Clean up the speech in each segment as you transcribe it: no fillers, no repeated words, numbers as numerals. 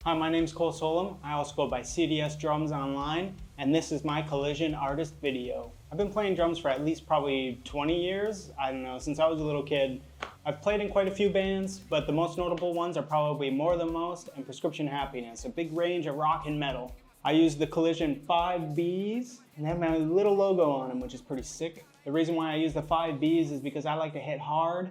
Hi, my name's Solem. I also go by CDS Drums online, and this is my Collision artist video. I've been playing drums for at least probably 20 years. I don't know, since I was a little kid. I've played in quite a few bands, but the most notable ones are probably More Than Most and Prescription Happiness, a big range of rock and metal. I use the Collision 5Bs, and they have my little logo on them, which is pretty sick. The reason why I use the 5Bs is because I like to hit hard,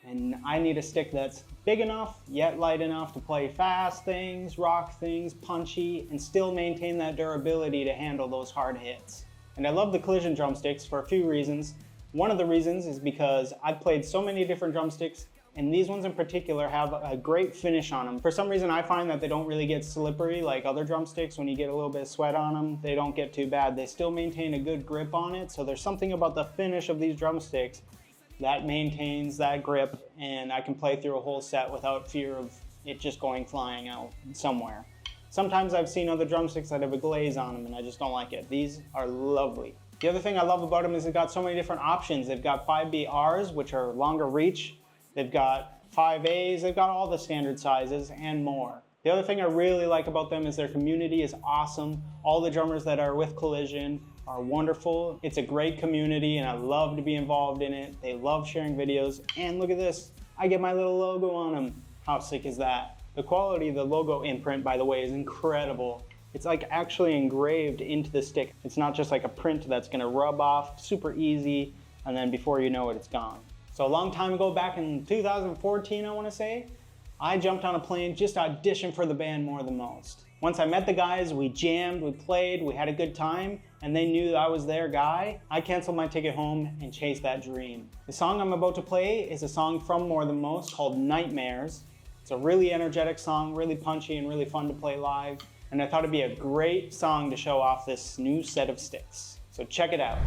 and I need a stick that's big enough, yet light enough to play fast things, rock things, punchy, and still maintain that durability to handle those hard hits. And I love the Collision drumsticks for a few reasons. One of the reasons is because I've played so many different drumsticks, and these ones in particular have a great finish on them. For some reason, I find that they don't really get slippery like other drumsticks. When you get a little bit of sweat on them, they don't get too bad. They still maintain a good grip on it, so there's something about the finish of these drumsticks that maintains that grip, and I can play through a whole set without fear of it just going flying out somewhere. Sometimes I've seen other drumsticks that have a glaze on them, and I just don't like it. These are lovely. The other thing I love about them is they've got so many different options. They've got 5BRs, which are longer reach. They've got 5As, they've got all the standard sizes and more. The other thing I really like about them is their community is awesome. All the drummers that are with Collision are wonderful. It's a great community and I love to be involved in it. They love sharing videos, and look at this, I get my little logo on them. How sick is that? The quality of the logo imprint, by the way, is incredible. It's like actually engraved into the stick. It's not just like a print that's gonna rub off super easy, and then before you know it, it's gone. So a long time ago, back in 2014, I wanna say, I jumped on a plane just to audition for the band More Than Most. Once I met the guys, we jammed, we played, we had a good time, and they knew I was their guy. I canceled my ticket home and chased that dream. The song I'm about to play is a song from More Than Most called Nightmares. It's a really energetic song, really punchy and really fun to play live, and I thought it'd be a great song to show off this new set of sticks. So check it out.